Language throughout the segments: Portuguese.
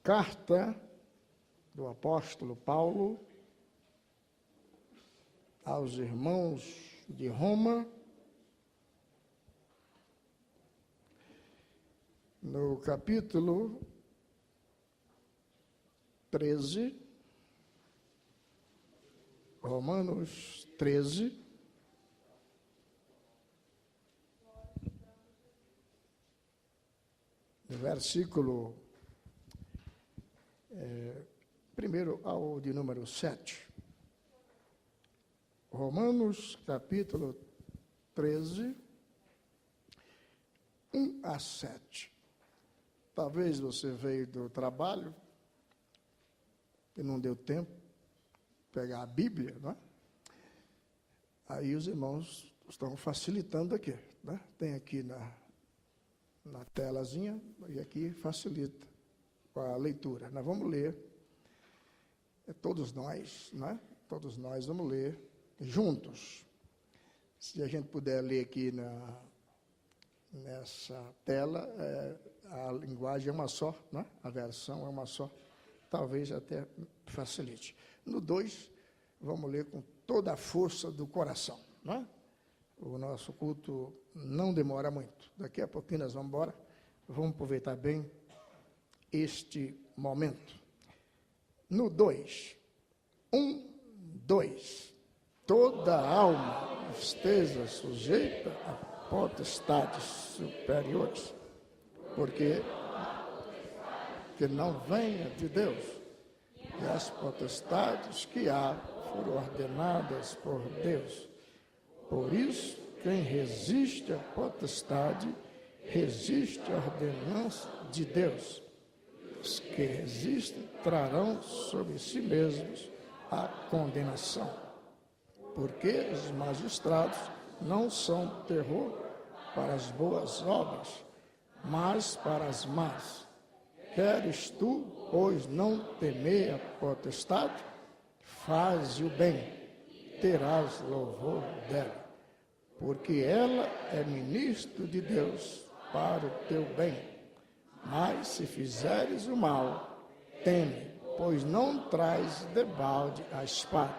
Carta do apóstolo Paulo aos irmãos de Roma, no capítulo 13, Romanos 13, no versículo primeiro ao de número 7. Romanos, capítulo 13, 1 a 7. Talvez você veio do trabalho e não deu tempo de pegar a Bíblia, não é? Aí os irmãos estão facilitando aqui, né? Tem aqui na telazinha e aqui facilita com a leitura. Nós vamos ler, todos nós, né? Todos nós vamos ler juntos. Se a gente puder ler aqui nessa tela, a linguagem é uma só, né? A versão é uma só, talvez até facilite. No 2, vamos ler com toda a força do coração, né? O nosso culto não demora muito. Daqui a pouquinho nós vamos embora. Vamos aproveitar bem este momento. No 2, 1, 2. Toda alma esteja sujeita a potestades superiores, porque que não venha de Deus, e as potestades que há foram ordenadas por Deus. Por isso, quem resiste à potestade, resiste à ordenança de Deus. Os que resistem trarão sobre si mesmos a condenação. Porque os magistrados não são terror para as boas obras, mas para as más. Queres tu, pois, não temer a potestade? Faze o bem, terás louvor dela, porque ela é ministro de Deus para o teu bem. Mas se fizeres o mal, teme, pois não traz debalde a espada,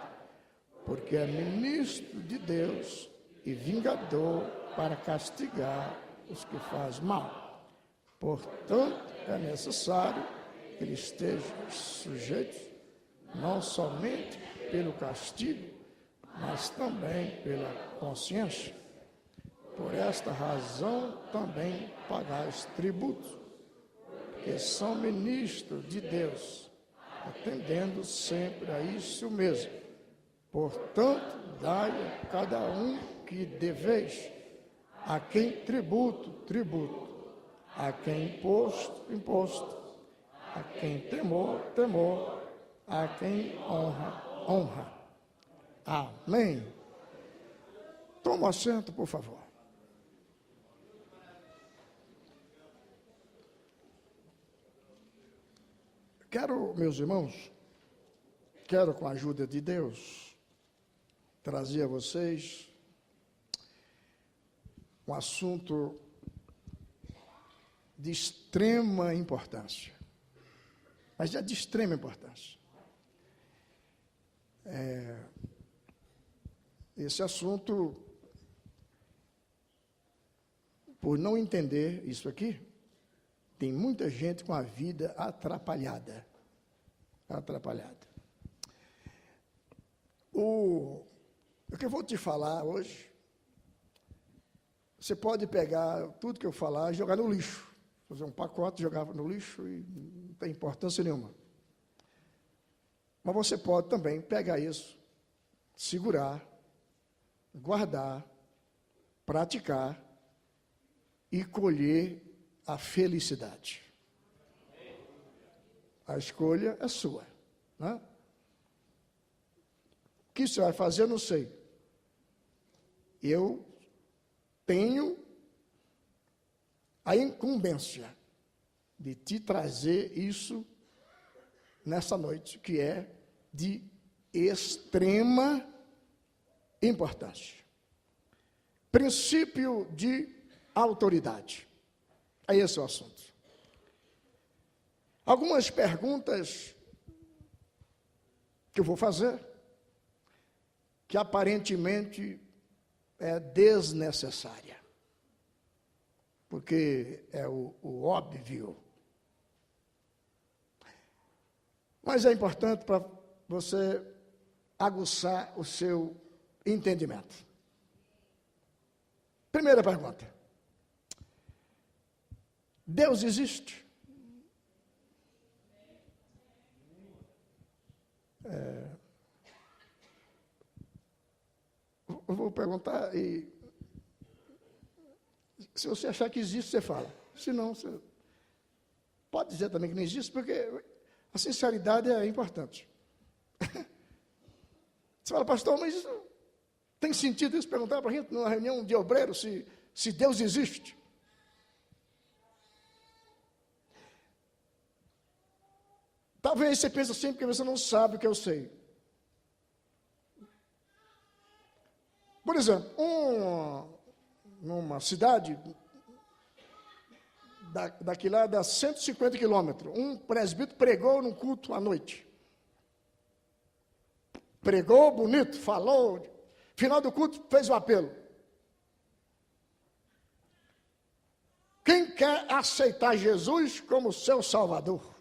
porque é ministro de Deus e vingador para castigar os que fazem mal. Portanto, é necessário que eles estejam sujeitos, não somente pelo castigo, mas também pela consciência. Por esta razão também pagais tributo, porque são ministros de Deus, atendendo sempre a isso mesmo. Portanto, dai a cada um que deveis, a quem tributo, tributo, a quem imposto, imposto, a quem temor, temor, a quem honra, honra. Amém. Toma assento, por favor. Quero, meus irmãos, com a ajuda de Deus, trazer a vocês um assunto de extrema importância, mas já de extrema importância. Esse assunto, por não entender isso aqui, tem muita gente com a vida atrapalhada. O que eu vou te falar hoje, você pode pegar tudo que eu falar e jogar no lixo, fazer um pacote, jogar no lixo e não tem importância nenhuma. Mas você pode também pegar isso, segurar, guardar, praticar e colher a felicidade. A escolha é sua, né? O que você vai fazer, eu não sei. Eu tenho a incumbência de te trazer isso nessa noite, que é de extrema importância. Princípio de autoridade. É esse o assunto. Algumas perguntas que eu vou fazer, que aparentemente é desnecessária, porque é o óbvio. Mas é importante para você aguçar o seu entendimento. Primeira pergunta: Deus existe? Eu vou perguntar e se você achar que existe, você fala. Se não, você pode dizer também que não existe, porque a sinceridade é importante. Você fala, pastor, mas isso, tem sentido isso perguntar para a gente numa reunião de obreiros se Deus existe? Talvez você pense assim porque você não sabe o que eu sei. Por exemplo, numa cidade daqui lá dá 150 quilômetros, um presbítero pregou num culto à noite. Pregou bonito, falou, final do culto fez o apelo. Quem quer aceitar Jesus como seu Salvador?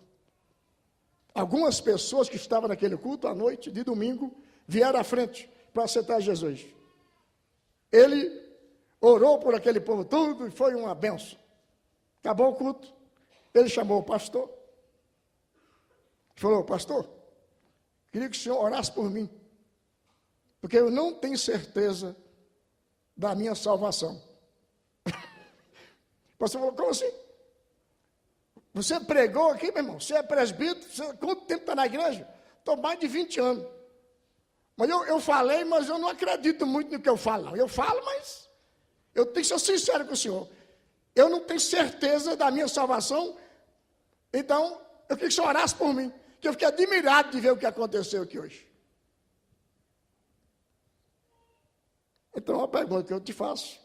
Algumas pessoas que estavam naquele culto à noite, de domingo, vieram à frente para aceitar Jesus. Ele orou por aquele povo tudo e foi uma benção. Acabou o culto, ele chamou o pastor. Falou, pastor, queria que o senhor orasse por mim, porque eu não tenho certeza da minha salvação. O pastor falou, como assim? Você pregou aqui, meu irmão? Você é presbítero? Quanto tempo está na igreja? Estou mais de 20 anos. Mas eu falei, mas eu não acredito muito no que eu falo. Não. Eu falo, mas eu tenho que ser sincero com o senhor. Eu não tenho certeza da minha salvação, então eu queria que o senhor orasse por mim, que eu fiquei admirado de ver o que aconteceu aqui hoje. Então, a pergunta que eu te faço,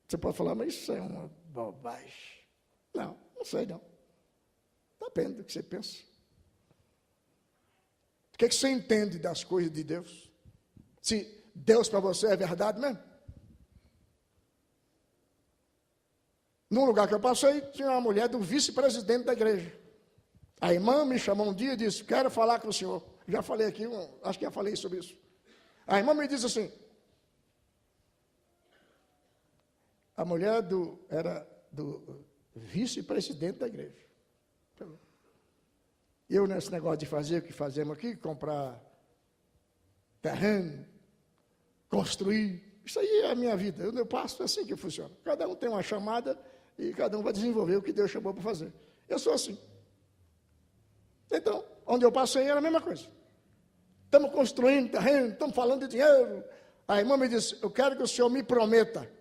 você pode falar, mas isso é uma bobagem. Não, não sei não. Depende do que você pensa. O que você entende das coisas de Deus? Se Deus para você é verdade mesmo? Num lugar que eu passei, tinha uma mulher do vice-presidente da igreja. A irmã me chamou um dia e disse, quero falar com o senhor. Já falei aqui, acho que já falei sobre isso. A irmã me disse assim, a mulher era do vice-presidente da igreja. Eu, nesse negócio de fazer o que fazemos aqui, comprar terreno, construir, isso aí é a minha vida. Eu passo, é assim que funciona. Cada um tem uma chamada e cada um vai desenvolver o que Deus chamou para fazer. Eu sou assim. Então, onde eu passei era a mesma coisa. Estamos construindo terreno, estamos falando de dinheiro. A irmã me disse, eu quero que o senhor me prometa.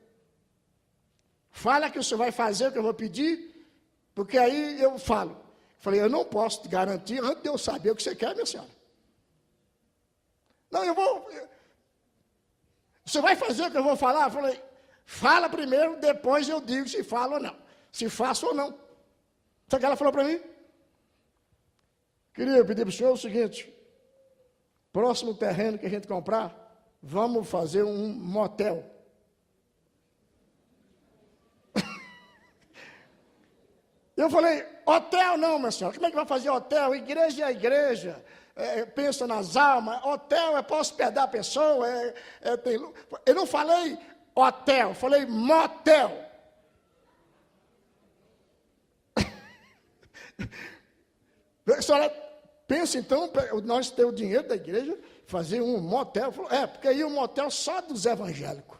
Fala que o senhor vai fazer o que eu vou pedir, porque aí eu falo. Falei, eu não posso te garantir antes de eu saber o que você quer, minha senhora. Não, eu vou... Você vai fazer o que eu vou falar? Eu falei, fala primeiro, depois eu digo se falo ou não. Se faço ou não. Sabe o que ela falou para mim? Queria pedir para o senhor o seguinte, próximo terreno que a gente comprar, vamos fazer um motel. Eu falei, hotel não, minha senhora, como é que vai fazer hotel? Igreja é igreja, pensa nas almas, hotel é para hospedar a pessoa, eu não falei hotel, falei motel. A senhora pensa então, nós ter o dinheiro da igreja, fazer um motel, falou, porque aí o motel só dos evangélicos.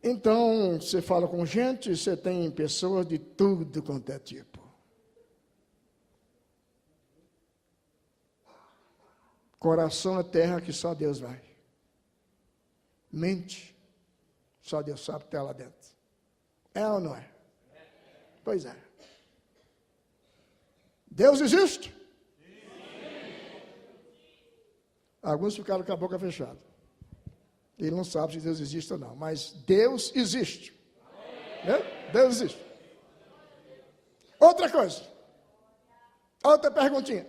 Então, você fala com gente, você tem pessoas de tudo quanto é tipo. Coração é terra que só Deus vai. Mente, só Deus sabe o que está lá dentro. É ou não é? Pois é. Deus existe? Alguns ficaram com a boca fechada. Ele não sabe se Deus existe ou não, mas Deus existe. Né? Deus existe. Outra coisa. Outra perguntinha.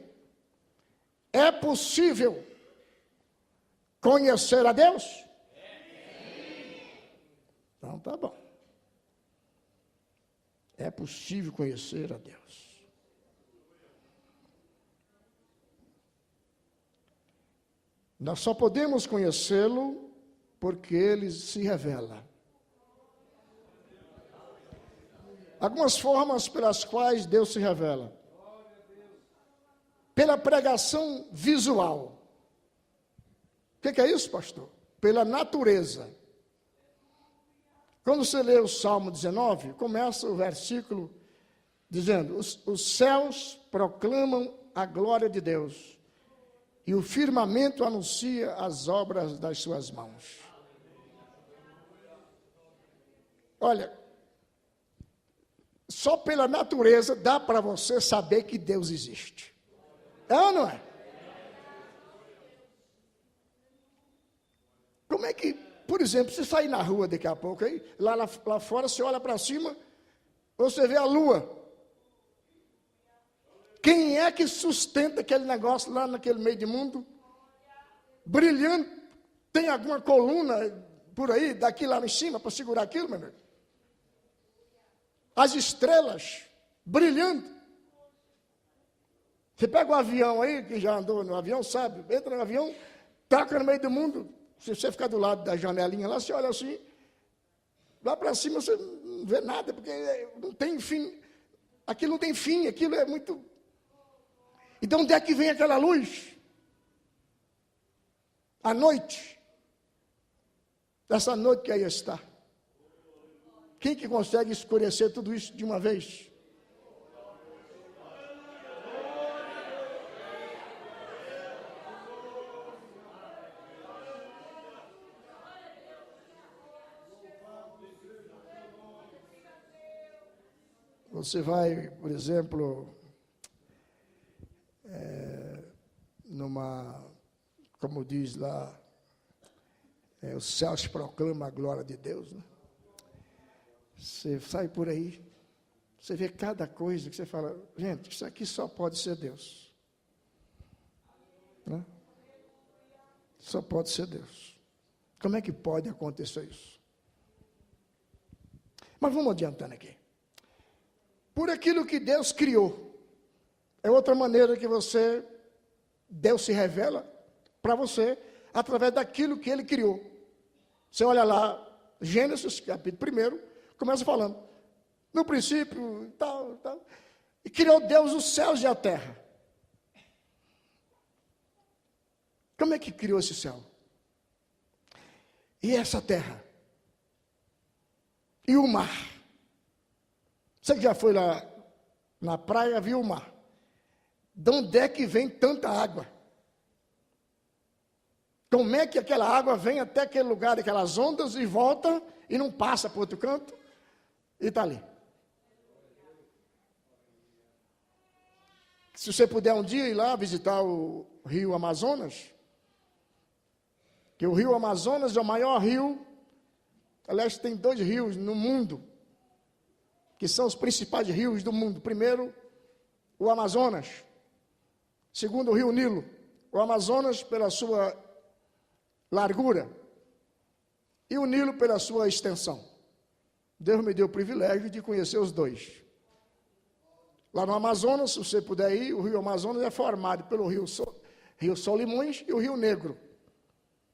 É possível conhecer a Deus? Então tá bom. É possível conhecer a Deus. Nós só podemos conhecê-lo porque ele se revela. Algumas formas pelas quais Deus se revela. Pela pregação visual. O que é isso, pastor? Pela natureza. Quando você lê o Salmo 19, começa o versículo dizendo: os céus proclamam a glória de Deus, e o firmamento anuncia as obras das suas mãos. Olha, só pela natureza dá para você saber que Deus existe. É ou não é? Como é que, por exemplo, você sair na rua daqui a pouco, aí, lá fora, você olha para cima, você vê a lua. Quem é que sustenta aquele negócio lá naquele meio de mundo? Brilhando. Tem alguma coluna por aí, daqui lá em cima, para segurar aquilo, meu amigo? As estrelas brilhando. Você pega um avião aí, que já andou no avião, sabe? Entra no avião, taca no meio do mundo. Se você ficar do lado da janelinha lá, você olha assim, lá para cima você não vê nada, porque não tem fim. Aquilo não tem fim, aquilo é muito... Então, onde é que vem aquela luz? À noite. Essa noite que aí está. Quem que consegue escurecer tudo isso de uma vez? Você vai, por exemplo, como diz lá, os céus proclamam a glória de Deus, né? Você sai por aí, você vê cada coisa que você fala, gente, isso aqui só pode ser Deus. Né? Só pode ser Deus. Como é que pode acontecer isso? Mas vamos adiantando aqui. Por aquilo que Deus criou. É outra maneira que Deus se revela para você, através daquilo que Ele criou. Você olha lá, Gênesis, capítulo 1, começa falando, no princípio, tal, e criou Deus os céus e a terra. Como é que criou esse céu? E essa terra? E o mar? Você que já foi lá na praia, viu o mar. De onde é que vem tanta água? Como é que aquela água vem até aquele lugar, aquelas ondas, e volta, e não passa para outro canto, e está ali. Se você puder um dia ir lá visitar o rio Amazonas, que o rio Amazonas é o maior rio, aliás, tem 2 rios no mundo, que são os principais rios do mundo. Primeiro, o Amazonas. Segundo, o rio Nilo. O Amazonas pela sua largura e o Nilo pela sua extensão. Deus me deu o privilégio de conhecer os 2. Lá no Amazonas, se você puder ir, o rio Amazonas é formado pelo rio Solimões e o rio Negro.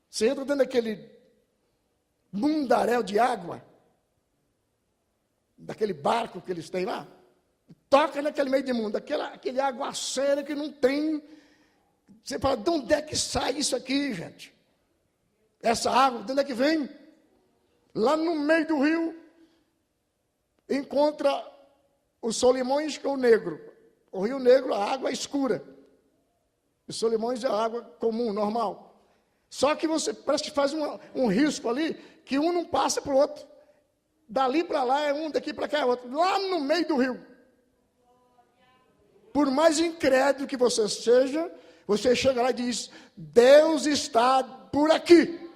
Você entra dentro daquele mundaréu de água, daquele barco que eles têm lá, toca naquele meio de mundo, aquele aguaceiro que não tem. Você fala, de onde é que sai isso aqui, gente? Essa água, de onde é que vem? Lá no meio do rio, encontra os Solimões com o Negro. O rio Negro, a água é escura. Os Solimões é a água comum, normal. Só que você parece que faz um risco ali, que um não passa para o outro. Dali para lá é um, daqui para cá é outro. Lá no meio do rio. Por mais incrédulo que você seja, Você chega lá e diz: Deus está por aqui.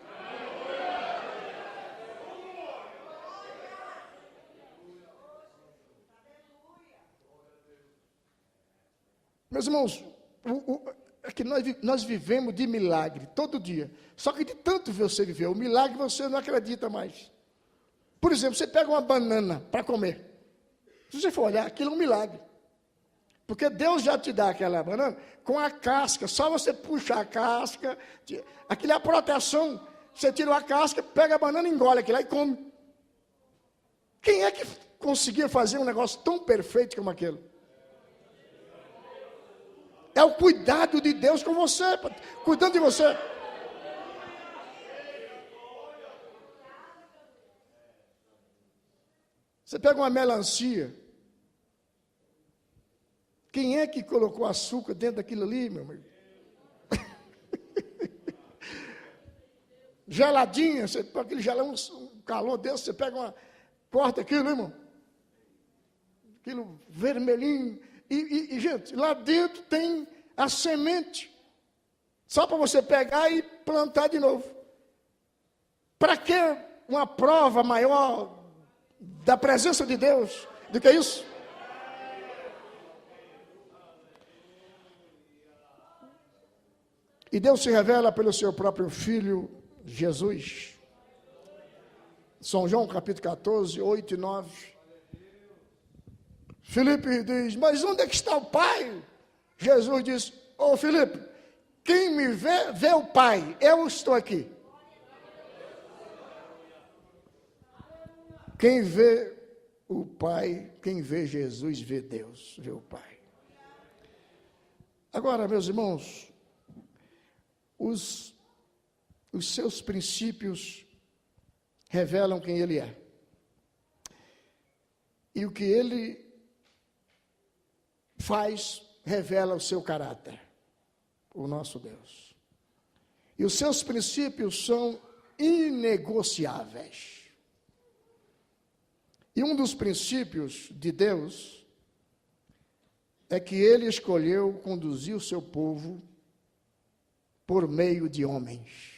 Meus irmãos, é que nós vivemos de milagre todo dia. Só que de tanto você viver o milagre, você não acredita mais. Por exemplo, você pega uma banana para comer. Se você for olhar, aquilo é um milagre. Porque Deus já te dá aquela banana com a casca. Só você puxar a casca. Aquilo é a proteção. Você tira a casca, pega a banana, engole aquilo lá e come. Quem é que conseguia fazer um negócio tão perfeito como aquele? É o cuidado de Deus com você, cuidando de você. Você pega uma melancia. Quem é que colocou açúcar dentro daquilo ali, meu amigo? Geladinha, você pega aquele gelão, um calor desse, você pega uma, corta aquilo, irmão. Aquilo vermelhinho. E, gente, lá dentro tem a semente. Só para você pegar e plantar de novo. Para que uma prova maior da presença de Deus do que isso? E Deus se revela pelo seu próprio Filho, Jesus. São João capítulo 14, 8 e 9. Filipe diz: mas onde é que está o Pai? Jesus diz: ô Filipe, quem me vê, vê o Pai. Eu estou aqui. Quem vê o Pai, quem vê Jesus, vê Deus, vê o Pai. Agora, meus irmãos, os seus princípios revelam quem Ele é. E o que Ele faz revela o seu caráter, o nosso Deus. E os seus princípios são inegociáveis. E um dos princípios de Deus é que Ele escolheu conduzir o seu povo por meio de homens.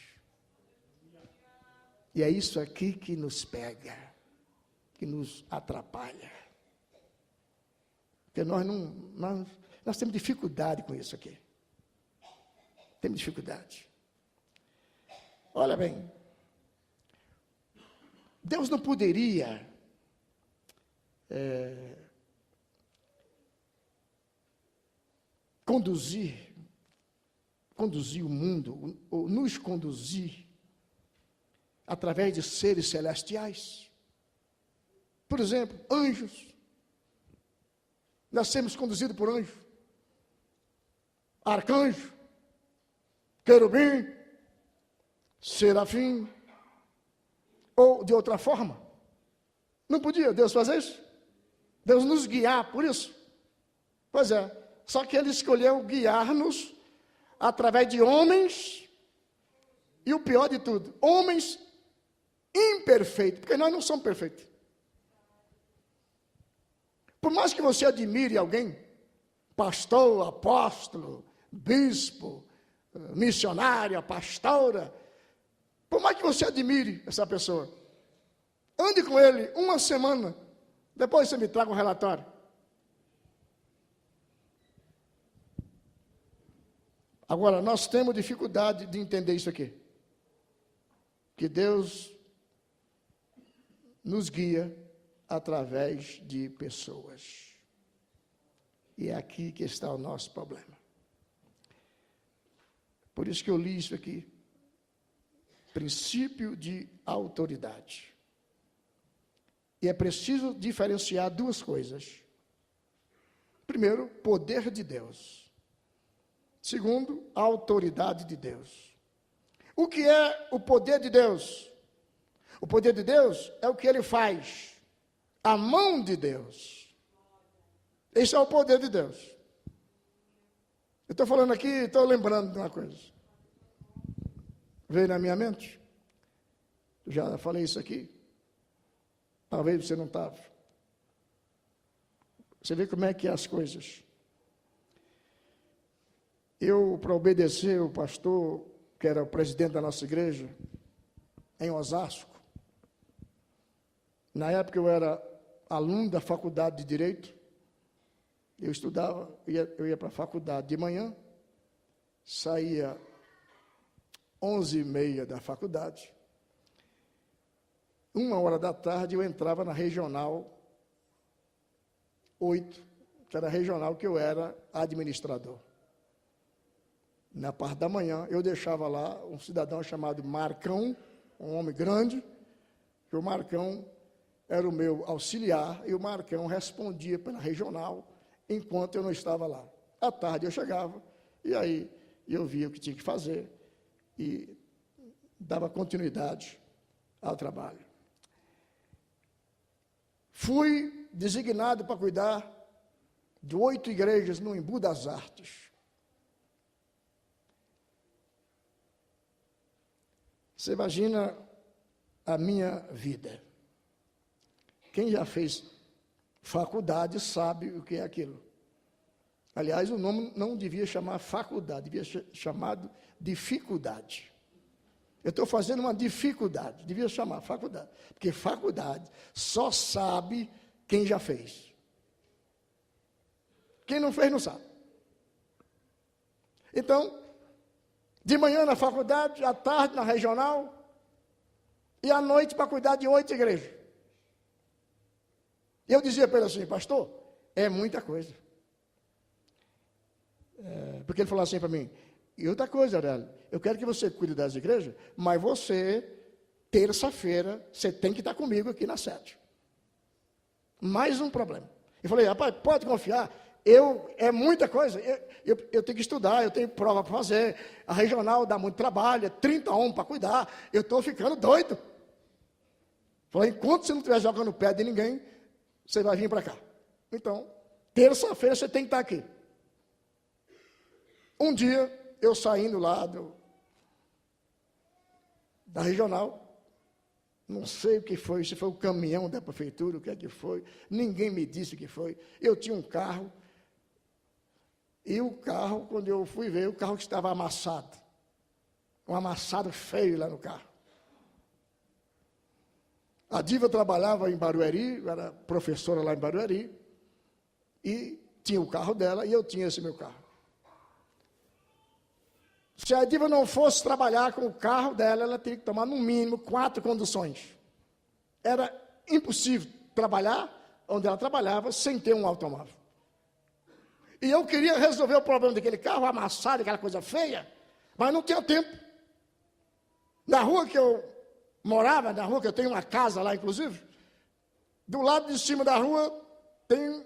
E é isso aqui que nos pega, que nos atrapalha. Porque nós temos dificuldade com isso aqui. Temos dificuldade. Olha bem, Deus não poderia conduzir o mundo, ou nos conduzir através de seres celestiais. Por exemplo, anjos. Nós somos conduzidos por anjo, arcanjo, querubim, serafim, ou de outra forma. Não podia Deus fazer isso? Deus nos guiar por isso? Pois é, só que Ele escolheu guiar-nos através de homens, e o pior de tudo, homens imperfeitos, porque nós não somos perfeitos. Por mais que você admire alguém, pastor, apóstolo, bispo, missionária, pastora, por mais que você admire essa pessoa, ande com ele uma semana, depois você me traga um relatório. Agora, nós temos dificuldade de entender isso aqui. Que Deus nos guia através de pessoas. E é aqui que está o nosso problema. Por isso que eu li isso aqui. Princípio de autoridade. E é preciso diferenciar duas coisas. Primeiro, poder de Deus. Segundo, a autoridade de Deus. O que é o poder de Deus? O poder de Deus é o que Ele faz. A mão de Deus. Esse é o poder de Deus. Eu estou falando aqui, estou lembrando de uma coisa. Veio na minha mente. Já falei isso aqui. Talvez você não estava. Você vê como é que é as coisas. Eu, para obedecer o pastor, que era o presidente da nossa igreja, em Osasco, na época eu era aluno da faculdade de Direito, eu estudava, eu ia para a faculdade de manhã, saía 11h30 da faculdade, 1h da tarde eu entrava na Regional 8, que era a regional que eu era administrador. Na parte da manhã, eu deixava lá um cidadão chamado Marcão, um homem grande, que o Marcão era o meu auxiliar, e o Marcão respondia pela regional, enquanto eu não estava lá. À tarde eu chegava, e aí eu via o que tinha que fazer, e dava continuidade ao trabalho. Fui designado para cuidar de 8 igrejas no Embu das Artes. Você imagina a minha vida. Quem já fez faculdade sabe o que é aquilo. Aliás, o nome não devia chamar faculdade, devia ser chamado dificuldade. Eu estou fazendo uma dificuldade, devia chamar faculdade. Porque faculdade só sabe quem já fez. Quem não fez, não sabe. Então, de manhã na faculdade, à tarde na regional, e à noite para cuidar de 8 igrejas. Eu dizia para ele assim, pastor, é muita coisa. Porque ele falou assim para mim, e outra coisa, Aurélio, eu quero que você cuide das igrejas, mas você, terça-feira, você tem que estar comigo aqui na sede. Mais um problema. Eu falei, rapaz, pode confiar, é muita coisa, eu tenho que estudar, eu tenho prova para fazer, a regional dá muito trabalho, 30 homens para cuidar, eu estou ficando doido. Falei, enquanto você não estiver jogando pé de ninguém, você vai vir para cá. Então, terça-feira você tem que estar aqui. Um dia, eu saindo lá da regional, não sei o que foi, se foi o caminhão da prefeitura, o que é que foi, ninguém me disse o que foi. Eu tinha um carro, e o carro, quando eu fui ver, o carro estava amassado. Um amassado feio lá no carro. A Diva trabalhava em Barueri, era professora lá em Barueri, e tinha o carro dela, e eu tinha esse meu carro. Se a Diva não fosse trabalhar com o carro dela, ela teria que tomar, no mínimo, 4 conduções. Era impossível trabalhar onde ela trabalhava sem ter um automóvel. E eu queria resolver o problema daquele carro amassado, aquela coisa feia, mas não tinha tempo. Na rua que eu morava, na rua que eu tenho uma casa lá, inclusive, do lado de cima da rua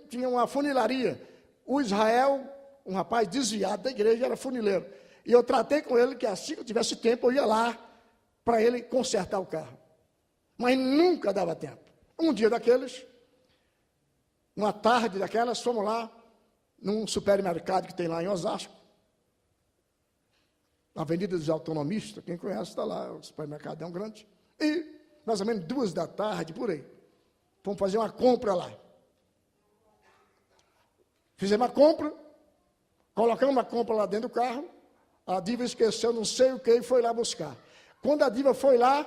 tinha uma funilaria. O Israel, um rapaz desviado da igreja, era funileiro. E eu tratei com ele que assim que eu tivesse tempo, eu ia lá para ele consertar o carro. Mas nunca dava tempo. Um dia daqueles, uma tarde daquelas, fomos lá, num supermercado que tem lá em Osasco, na Avenida dos Autonomistas, quem conhece está lá, o supermercado é um grande. E, mais ou menos 2 da tarde, por aí, fomos fazer uma compra lá. Fizemos a compra, colocamos a compra lá dentro do carro, a Diva esqueceu não sei o que e foi lá buscar. Quando a Diva foi lá,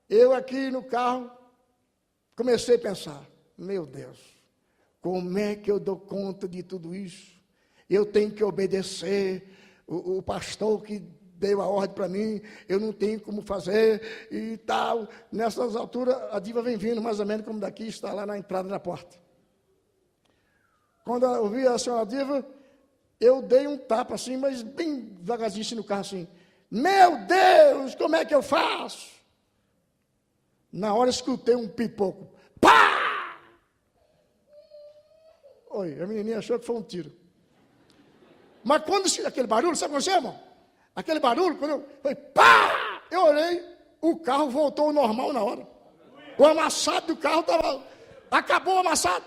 eu aqui no carro, comecei a pensar, meu Deus, como é que eu dou conta de tudo isso? Eu tenho que obedecer o pastor que deu a ordem para mim, eu não tenho como fazer e tal. Nessas alturas, a Diva vem vindo, mais ou menos como daqui, está lá na entrada da porta. Quando eu vi a senhora Diva, eu dei um tapa assim, mas bem devagarzinho assim no carro assim. Meu Deus, como é que eu faço? Na hora escutei um pipoco. Pá! Oi, a menininha achou que foi um tiro. Mas quando aquele barulho, sabe o que aconteceu, irmão? Aquele barulho, quando eu falei, pá! Eu olhei, o carro voltou ao normal na hora. O amassado do carro estava... Acabou o amassado.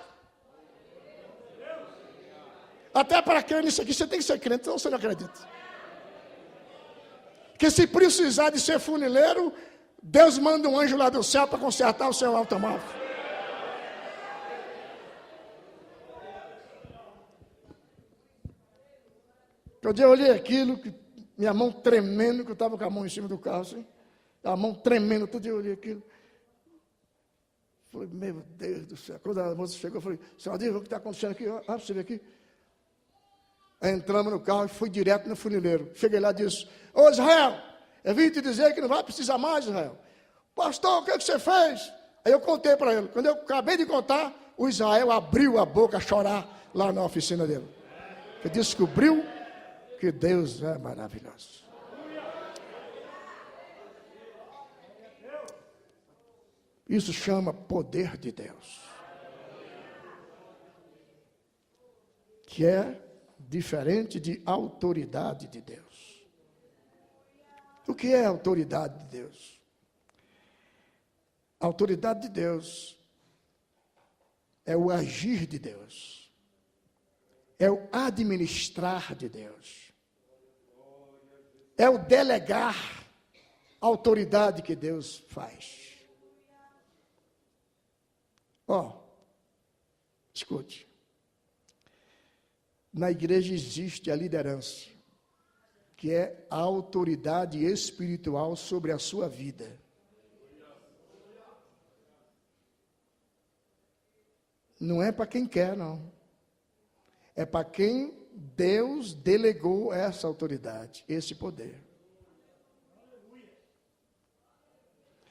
Até para crer nisso aqui, você tem que ser crente, senão você não acredita. Que se precisar de ser funileiro, Deus manda um anjo lá do céu para consertar o seu automóvel. Quando eu olhei aquilo, minha mão tremendo, que eu estava com a mão em cima do carro, assim, a mão tremendo, todo dia eu olhei aquilo. Falei, meu Deus do céu. Quando a moça chegou, eu falei, senhora, diga o que está acontecendo aqui? Ah, você vê aqui. Aí entramos no carro e fui direto no funileiro. Cheguei lá e disse, ô Israel, eu vim te dizer que não vai precisar mais, Israel. Pastor, o que é que você fez? Aí eu contei para ele. Quando eu acabei de contar, o Israel abriu a boca a chorar lá na oficina dele. Ele descobriu que Deus é maravilhoso. Isso chama poder de Deus. Que é diferente de autoridade de Deus. O que é a autoridade de Deus? A autoridade de Deus é o agir de Deus. É o administrar de Deus. É o delegar a autoridade que Deus faz. Escute. Na igreja existe a liderança, que é a autoridade espiritual sobre a sua vida. Não é para quem quer, não. É para quem Deus delegou essa autoridade, esse poder.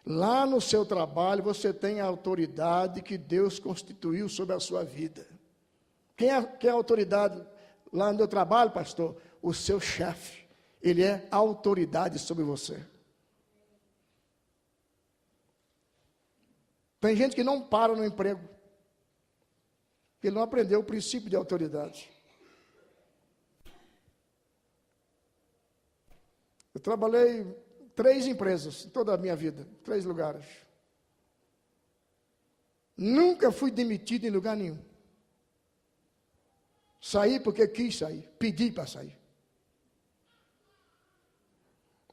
Lá no seu trabalho, você tem a autoridade que Deus constituiu sobre a sua vida. Quem é a autoridade lá no meu trabalho, pastor? O seu chefe. Ele é autoridade sobre você. Tem gente que não para no emprego. Ele não aprendeu o princípio de autoridade. Eu trabalhei em 3 empresas, em toda a minha vida, 3 lugares. Nunca fui demitido em lugar nenhum. Saí porque quis sair, pedi para sair.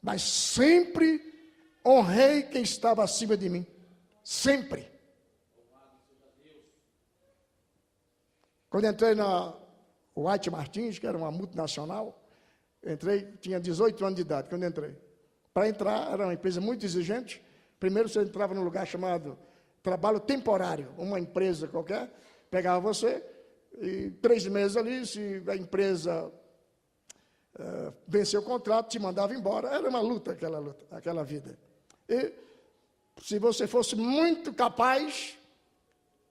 Mas sempre honrei quem estava acima de mim. Sempre. Quando entrei na White Martins, que era uma multinacional, tinha 18 anos de idade quando entrei. Para entrar, era uma empresa muito exigente. Primeiro você entrava num lugar chamado trabalho temporário. Uma empresa qualquer pegava você e 3 meses ali, se a empresa venceu o contrato, te mandava embora. Era uma luta, aquela vida. E se você fosse muito capaz,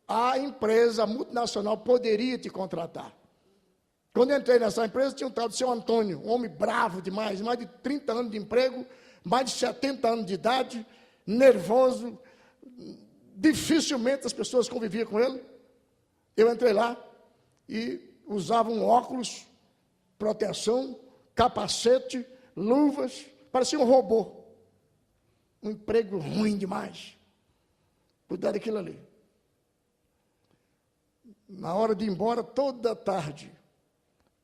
a empresa multinacional poderia te contratar. Quando eu entrei nessa empresa, tinha um tal de seu Antônio, um homem bravo demais, mais de 30 anos de emprego, mais de 70 anos de idade, nervoso, dificilmente as pessoas conviviam com ele. Eu entrei lá e usava um óculos, proteção, capacete, luvas, parecia um robô. Um emprego ruim demais. Cuidar daquilo ali. Na hora de ir embora, toda tarde,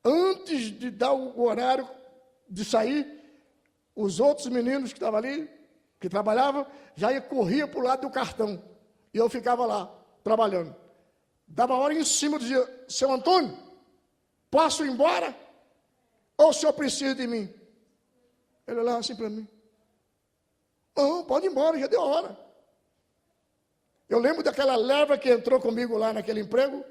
antes de dar o horário de sair, os outros meninos que estavam ali, que trabalhavam, já corria para o lado do cartão. E eu ficava lá, trabalhando. Dava a hora em cima, dizia, seu Antônio, posso ir embora? Ou o senhor precisa de mim? Ele olhava assim para mim. Não, pode ir embora, já deu a hora. Eu lembro daquela leva que entrou comigo lá naquele emprego.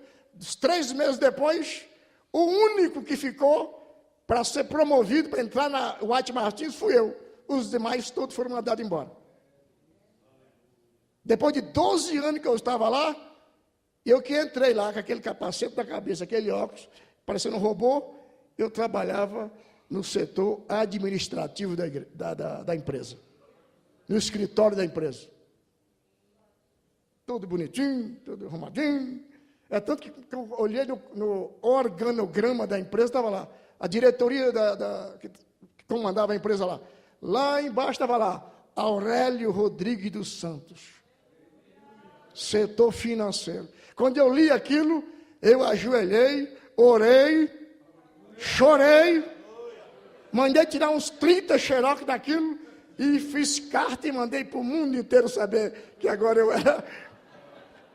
3 meses depois, o único que ficou para ser promovido, para entrar na White Martins, fui eu. Os demais todos foram mandados embora. Depois de 12 anos que eu estava lá, eu que entrei lá com aquele capacete na cabeça, aquele óculos, parecendo um robô, eu trabalhava no setor administrativo da empresa, no escritório da empresa. Tudo bonitinho, tudo arrumadinho. É tanto que eu olhei no organograma da empresa, estava lá. A diretoria que comandava a empresa lá. Lá embaixo estava lá, Aurélio Rodrigues dos Santos. Setor financeiro. Quando eu li aquilo, eu ajoelhei, orei, chorei, mandei tirar uns 30 xerox daquilo e fiz carta e mandei para o mundo inteiro saber que agora eu era...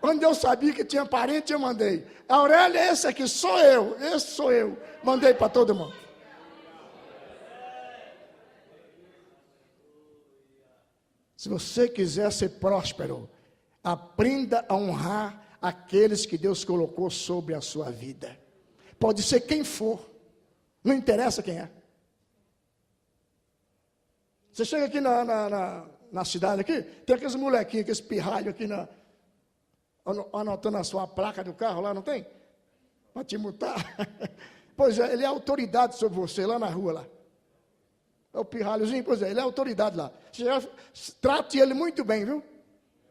Quando eu sabia que tinha parente, eu mandei. Aurélio, esse aqui sou eu, esse sou eu. Mandei para todo mundo. Se você quiser ser próspero, aprenda a honrar aqueles que Deus colocou sobre a sua vida. Pode ser quem for, não interessa quem é. Você chega aqui na cidade, aqui, tem aqueles molequinhos, aqueles pirralhos aqui, anotando a sua placa do carro lá, não tem? Para te multar. Pois é, ele é autoridade sobre você, lá na rua, lá. É o pirralhozinho, pois é, ele é autoridade lá. Trate ele muito bem, viu?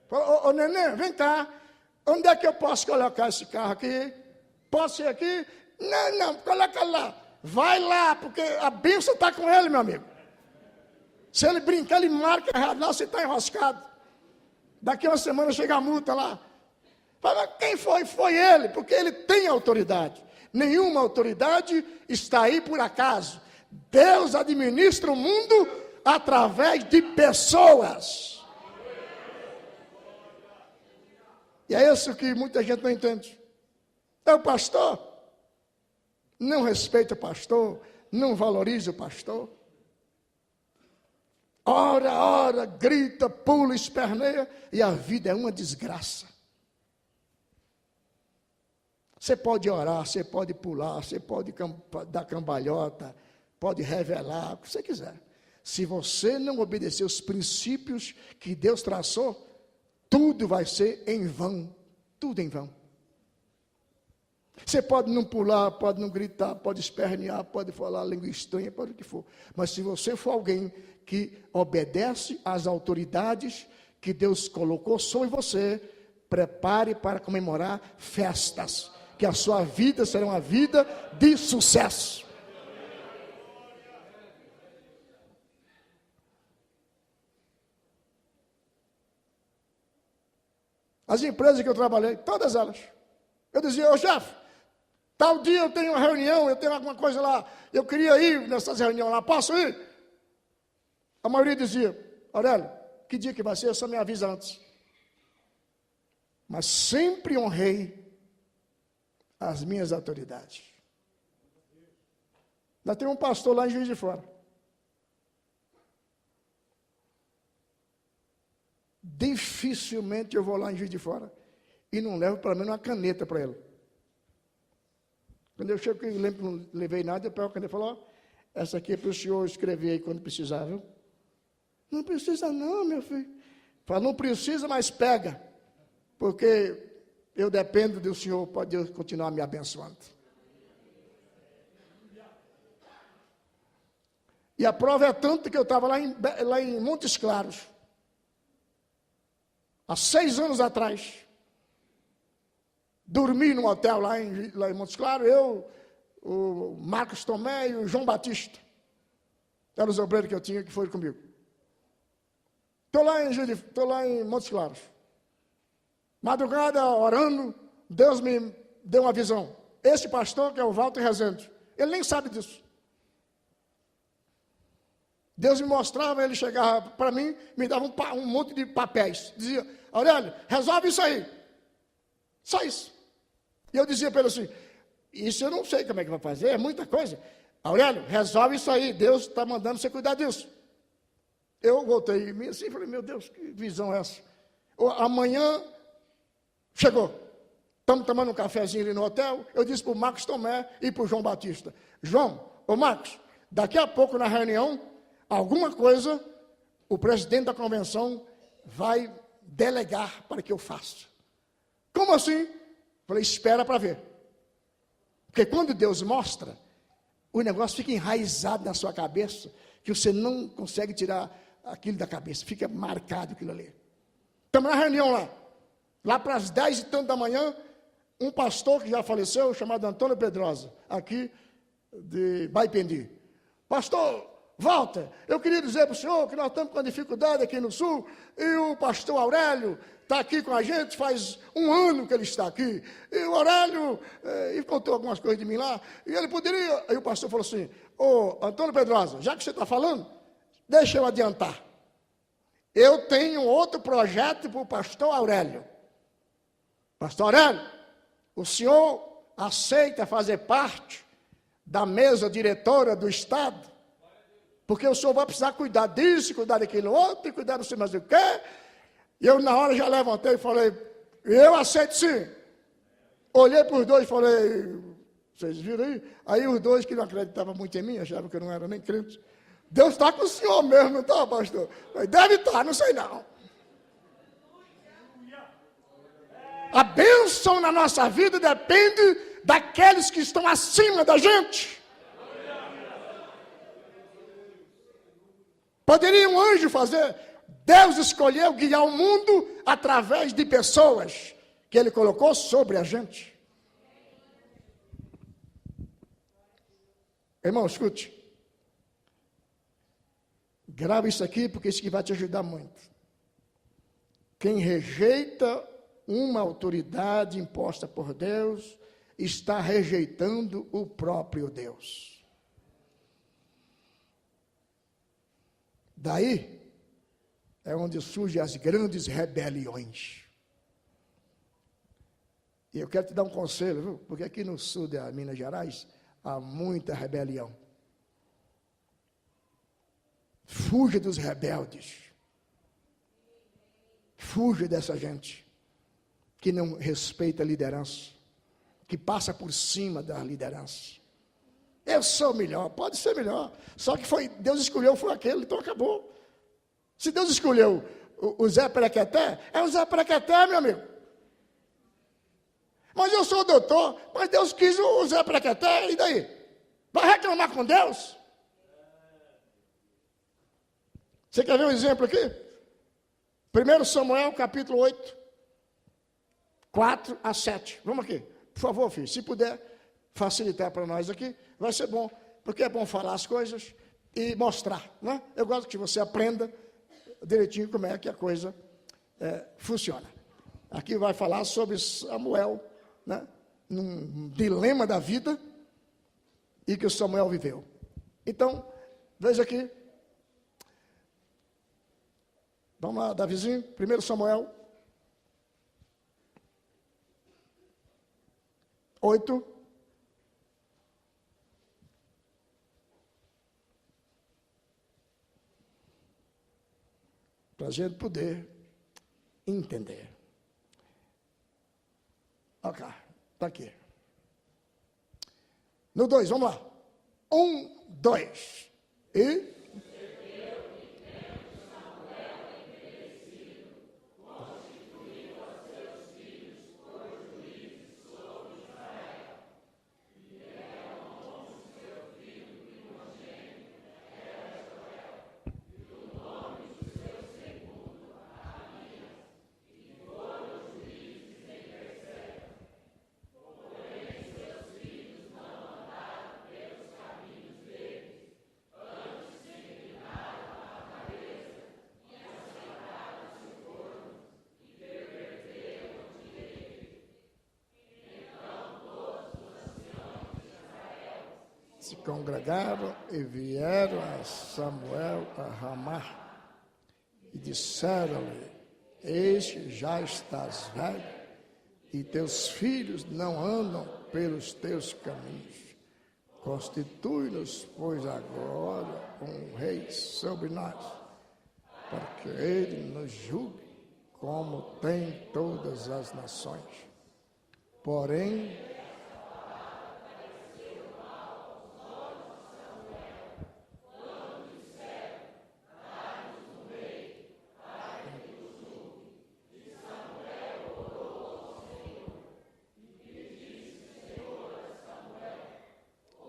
Ô neném, vem cá. Onde é que eu posso colocar esse carro aqui? Posso ir aqui? Não, coloca lá. Vai lá, porque a bênção está com ele, meu amigo. Se ele brincar, ele marca errado. Lá você está enroscado. Daqui a uma semana chega a multa lá. Fala, quem foi? Foi ele, porque ele tem autoridade. Nenhuma autoridade está aí por acaso. Deus administra o mundo através de pessoas. E é isso que muita gente não entende. É o pastor. Não respeita o pastor, não valoriza o pastor. Ora, grita, pula, esperneia, e a vida é uma desgraça. Você pode orar, você pode pular, você pode dar cambalhota, pode revelar, o que você quiser. Se você não obedecer os princípios que Deus traçou, tudo vai ser em vão, tudo em vão. Você pode não pular, pode não gritar, pode espernear, pode falar língua estranha, pode o que for. Mas se você for alguém que obedece às autoridades que Deus colocou sobre você, prepare para comemorar festas, que a sua vida será uma vida de sucesso. As empresas que eu trabalhei, todas elas, eu dizia, ô chefe, tal dia eu tenho uma reunião, eu tenho alguma coisa lá, eu queria ir nessas reuniões lá, posso ir? A maioria dizia, Aurélio, que dia que vai ser? Só me avisa antes. Mas sempre honrei as minhas autoridades. Ainda tem um pastor lá em Juiz de Fora. Dificilmente eu vou lá em Juiz de Fora e não levo pelo menos uma caneta para ele. Quando eu chego, eu lembro que não levei nada, eu pego a caneta e falo, essa aqui é para o senhor escrever aí quando precisar, viu? Não precisa não, meu filho. Fala, não precisa, mas pega. Porque eu dependo do senhor, pode Deus continuar me abençoando. E a prova é tanto que eu estava lá em Montes Claros. Há 6 anos atrás, dormi num hotel lá em Montes Claros, eu, o Marcos Tomé e o João Batista. Eram os obreiros que eu tinha que foram comigo. Estou lá em Montes Claros. Madrugada, orando, Deus me deu uma visão. Esse pastor, que é o Walter Rezende, ele nem sabe disso. Deus me mostrava, ele chegava para mim, me dava um monte de papéis. Dizia, Aurélio, resolve isso aí. Só isso. E eu dizia para ele assim, isso eu não sei como é que vai fazer, é muita coisa. Aurélio, resolve isso aí, Deus está mandando você cuidar disso. Eu voltei em mim assim, falei, meu Deus, que visão é essa? Amanhã, chegou. Estamos tomando um cafezinho ali no hotel, eu disse para o Marcos Tomé e para o João Batista, João, ô Marcos, daqui a pouco na reunião, alguma coisa, o presidente da convenção vai delegar para que eu faça. Como assim? Falei, espera para ver. Porque quando Deus mostra, o negócio fica enraizado na sua cabeça, que você não consegue tirar aquilo da cabeça, fica marcado aquilo ali. Estamos na reunião lá para as 10 e tanto da manhã, um pastor que já faleceu, chamado Antônio Pedrosa, aqui de Baipendi. Pastor Walter, eu queria dizer para o senhor que nós estamos com dificuldade aqui no sul, e o pastor Aurélio está aqui com a gente, faz 1 ano que ele está aqui, e o Aurélio, ele contou algumas coisas de mim lá, e ele poderia, aí o pastor falou assim, ô Antônio Pedrosa, já que você está falando, deixa eu adiantar, eu tenho outro projeto para o pastor Aurélio. Pastor Aurélio, o senhor aceita fazer parte da mesa diretora do Estado? Porque o senhor vai precisar cuidar disso, cuidar daquilo outro, cuidar não sei mais do que. E eu, na hora, já levantei e falei, eu aceito sim. Olhei para os dois e falei, vocês viram aí? Aí os dois que não acreditavam muito em mim, achavam que eu não era nem crente. Deus está com o senhor mesmo, não está, pastor? Deve estar, não sei não. A bênção na nossa vida depende daqueles que estão acima da gente. Poderia um anjo fazer? Deus escolheu guiar o mundo através de pessoas que Ele colocou sobre a gente. Irmão, escute. Grava isso aqui, porque isso aqui vai te ajudar muito. Quem rejeita uma autoridade imposta por Deus, está rejeitando o próprio Deus. Daí é onde surgem as grandes rebeliões. E eu quero te dar um conselho, viu? Porque aqui no sul de Minas Gerais há muita rebelião. Fuja dos rebeldes. Fuja dessa gente que não respeita a liderança, que passa por cima da liderança. Eu sou melhor, pode ser melhor. Só que Deus escolheu, foi aquele, então acabou. Se Deus escolheu o Zé Prequeté, é o Zé Prequeté, meu amigo. Mas eu sou doutor, mas Deus quis o Zé Prequeté, e daí? Vai reclamar com Deus? Você quer ver um exemplo aqui? 1 Samuel, capítulo 8, 4 a 7. Vamos aqui. Por favor, filho, se puder facilitar para nós aqui, vai ser bom. Porque é bom falar as coisas e mostrar, né? Eu gosto que você aprenda direitinho como é que a coisa funciona. Aqui vai falar sobre Samuel, né? Num dilema da vida e que o Samuel viveu. Então, veja aqui. Vamos lá, Davizinho, 1 Samuel 8. Para a gente poder entender. Ok, está aqui. No 2, vamos lá. 1, 2. E... se congregaram e vieram a Samuel a Ramá e disseram-lhe, eis que já estás velho e teus filhos não andam pelos teus caminhos. Constitui-nos, pois, agora um rei sobre nós, para que ele nos julgue como tem todas as nações. Porém,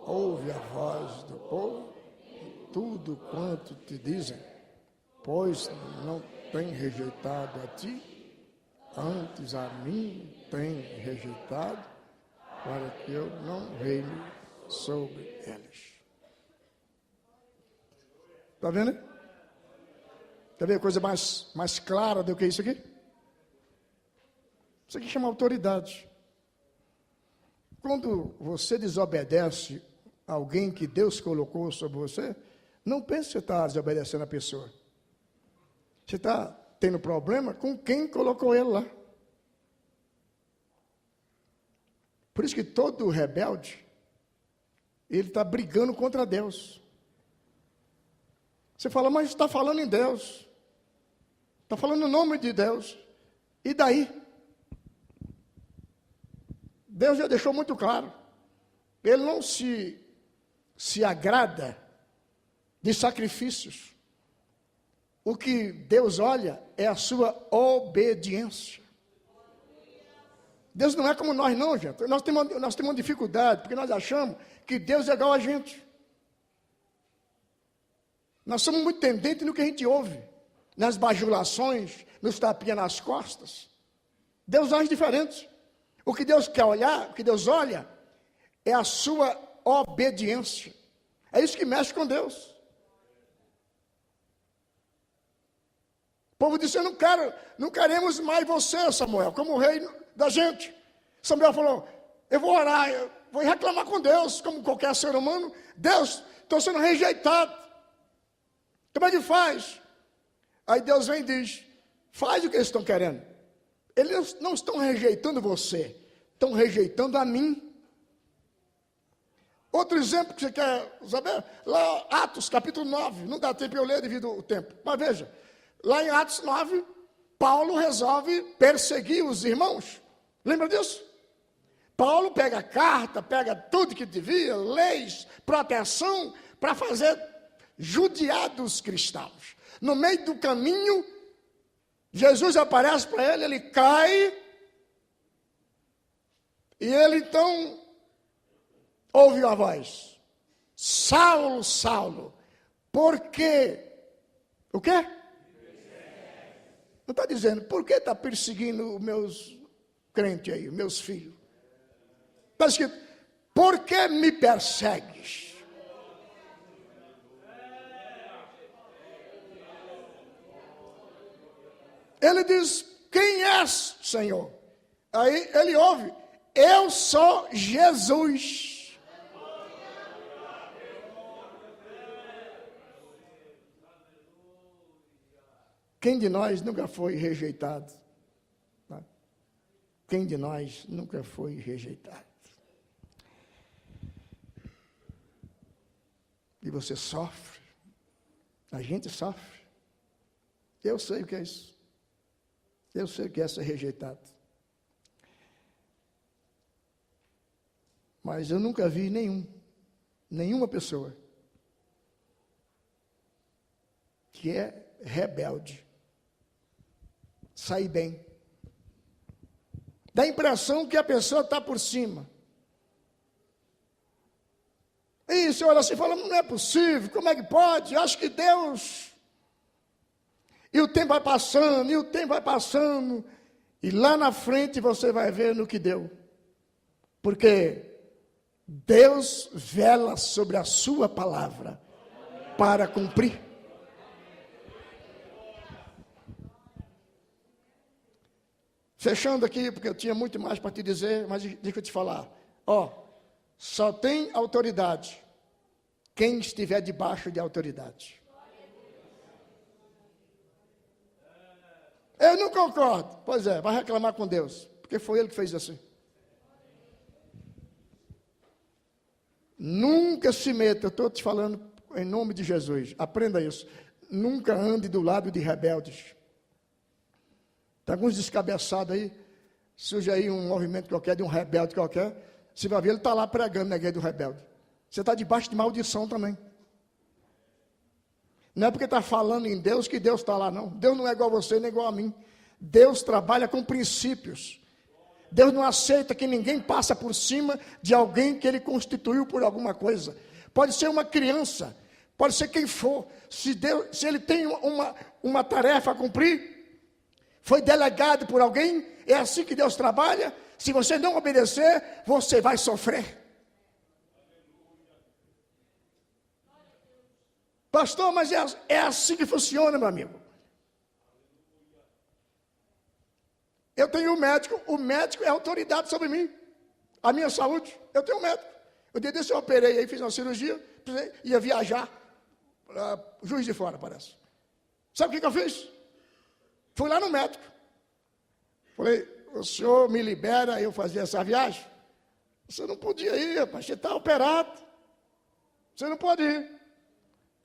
ouve a voz do povo, tudo quanto te dizem, pois não tem rejeitado a ti, antes a mim tem rejeitado, para que eu não reine sobre eles. Está vendo? Quer ver a coisa mais clara do que isso aqui? Isso aqui chama autoridade. Quando você desobedece alguém que Deus colocou sobre você, não pense que você está desobedecendo a pessoa. Você está tendo problema com quem colocou ele lá. Por isso que todo rebelde, ele está brigando contra Deus. Você fala, mas está falando em Deus. Está falando no nome de Deus. E daí? Deus já deixou muito claro. Ele não se agrada de sacrifícios. O que Deus olha é a sua obediência. Deus não é como nós não, gente. Nós temos uma dificuldade, porque nós achamos que Deus é igual a gente. Nós somos muito tendentes no que a gente ouve, nas bajulações, nos tapinhas nas costas. Deus age diferente. O que Deus quer olhar, o que Deus olha, é a sua obediência. É isso que mexe com Deus. O povo disse, não queremos mais você, Samuel, como rei da gente. Samuel falou, eu vou orar, eu vou reclamar com Deus, como qualquer ser humano. Deus, estou sendo rejeitado. Como é que faz? Aí Deus vem e diz, faz o que eles estão querendo. Eles não estão rejeitando você, estão rejeitando a mim. Outro exemplo que você quer saber, lá Atos capítulo 9, não dá tempo eu ler devido ao tempo, mas veja, lá em Atos 9, Paulo resolve perseguir os irmãos, lembra disso? Paulo pega a carta, pega tudo que devia, leis, proteção, para fazer judiar dos cristãos. No meio do caminho, Jesus aparece para ele, ele cai, e ele então ouve a voz, Saulo, Saulo, por quê? O quê? Não está dizendo, por que está perseguindo os meus crentes aí, meus filhos? Está escrito, por que me persegues? Ele diz, quem és, Senhor? Aí ele ouve, eu sou Jesus. Quem de nós nunca foi rejeitado? Quem de nós nunca foi rejeitado? E você sofre, a gente sofre. Eu sei o que é isso. Eu sei o que é ser rejeitado. Mas eu nunca vi nenhuma pessoa que é rebelde sair bem. Dá a impressão que a pessoa está por cima. E você olha assim e fala, não é possível, como é que pode? Acho que Deus... E o tempo vai passando, e lá na frente você vai ver no que deu. Porque Deus vela sobre a sua palavra para cumprir. Fechando aqui, porque eu tinha muito mais para te dizer, mas deixa eu te falar. Só tem autoridade quem estiver debaixo de autoridade. Eu não concordo. Pois é, vai reclamar com Deus, porque foi Ele que fez assim. Nunca se meta, eu estou te falando em nome de Jesus, aprenda isso. Nunca ande do lado de rebeldes. Tem alguns descabeçados aí, surge aí um movimento qualquer, de um rebelde qualquer, você vai ver, ele está lá pregando na igreja do rebelde. Você está debaixo de maldição também. Não é porque está falando em Deus que Deus está lá, não. Deus não é igual a você, nem igual a mim. Deus trabalha com princípios. Deus não aceita que ninguém passe por cima de alguém que Ele constituiu por alguma coisa. Pode ser uma criança, pode ser quem for. Se Ele tem uma tarefa a cumprir, foi delegado por alguém, é assim que Deus trabalha. Se você não obedecer, você vai sofrer. Pastor, mas é assim que funciona, meu amigo. Eu tenho um médico, o médico é autoridade sobre mim. A minha saúde, eu tenho um médico. O dia desse eu operei aí, fiz uma cirurgia, ia viajar, Juiz de Fora, parece. Sabe o que eu fiz? Fui lá no médico. Falei, o senhor me libera eu fazer essa viagem? Você não podia ir, rapaz, você está operado. Você não pode ir.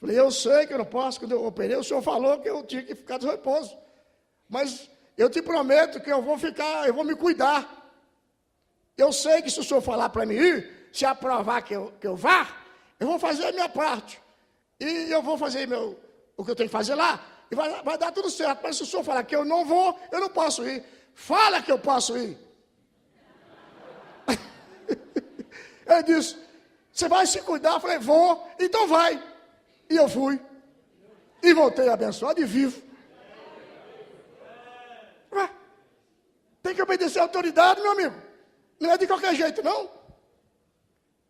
Falei, eu sei que eu não posso, quando eu operei, o senhor falou que eu tinha que ficar de repouso. Mas eu te prometo que eu vou me cuidar. Eu sei que se o senhor falar para mim ir, se aprovar que eu vá, eu vou fazer a minha parte. E eu vou fazer o que eu tenho que fazer lá, e vai dar tudo certo. Mas se o senhor falar que eu não vou, eu não posso ir. Fala que eu posso ir. Ele disse, você vai se cuidar? Eu falei, vou, então vai. E eu fui. E voltei abençoado e vivo. Ué, tem que obedecer a autoridade, meu amigo. Não é de qualquer jeito, não.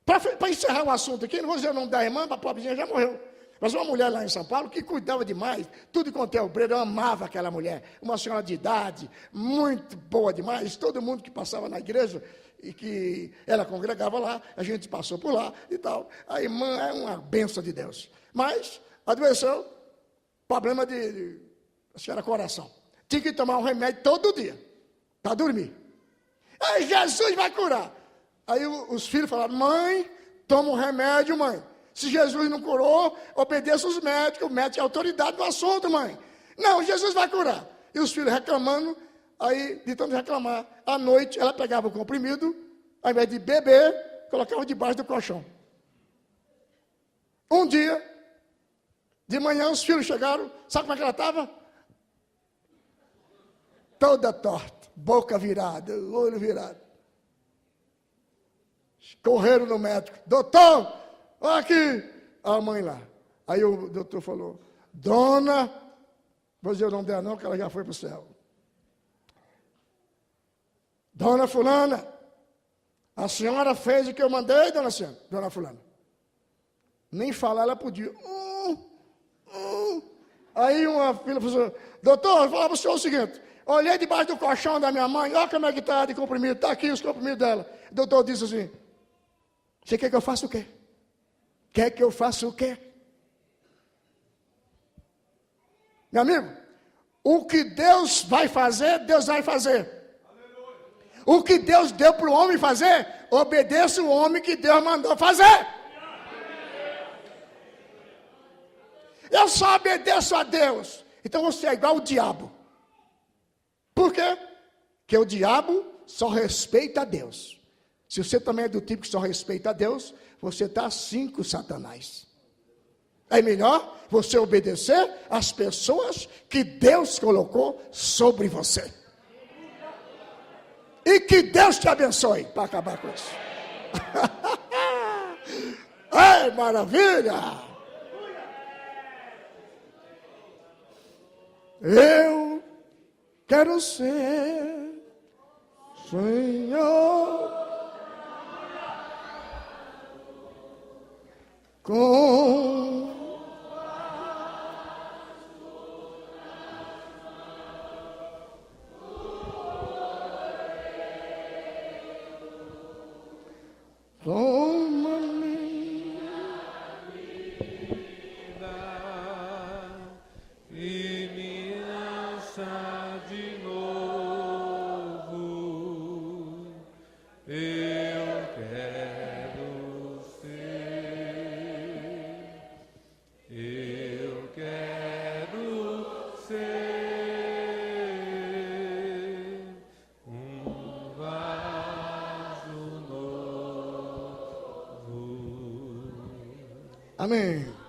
Para encerrar o assunto aqui, não vou dizer o nome da irmã, a pobrezinha já morreu. Mas uma mulher lá em São Paulo que cuidava demais, tudo quanto é obreiro, eu amava aquela mulher. Uma senhora de idade, muito boa demais. Todo mundo que passava na igreja e que ela congregava lá, a gente passou por lá e tal. A irmã é uma bênção de Deus. Mas adoeceu, problema acho que era coração. Tinha que tomar um remédio todo dia, para dormir. Aí Jesus vai curar. Aí os filhos falaram, mãe, toma um remédio, mãe. Se Jesus não curou, obedeça os médicos, o médico é autoridade no assunto, mãe. Não, Jesus vai curar. E os filhos reclamando, aí, de tanto reclamar, à noite ela pegava o comprimido, ao invés de beber, colocava debaixo do colchão. Um dia, de manhã, os filhos chegaram, sabe como é que ela estava? Toda torta, boca virada, olho virado. Correram no médico, doutor, olha aqui, a mãe lá. Aí o doutor falou, dona, vou dizer o nome dela não, que ela já foi para o céu. Dona fulana, a senhora fez o que eu mandei, dona fulana? Nem falar ela podia. Aí uma filha falou, doutor, eu vou falar para o senhor o seguinte, olhei debaixo do colchão da minha mãe, olha como é que está de comprimido, está aqui os comprimidos dela. O doutor disse assim, você quer que eu faça o quê? Quer que eu faça o quê? Meu amigo, o que Deus vai fazer, Deus vai fazer. O que Deus deu para o homem fazer, obedeça o homem que Deus mandou fazer. Eu só obedeço a Deus. Então você é igual o diabo. Por quê? Porque o diabo só respeita a Deus. Se você também é do tipo que só respeita a Deus, você está assim com Satanás. É melhor você obedecer às pessoas que Deus colocou sobre você. E que Deus te abençoe para acabar com isso. Ai, maravilha! Eu quero ser, Senhor, com toma-me e me lança de novo. Eu quero ser, eu quero ser um vaso novo. amém.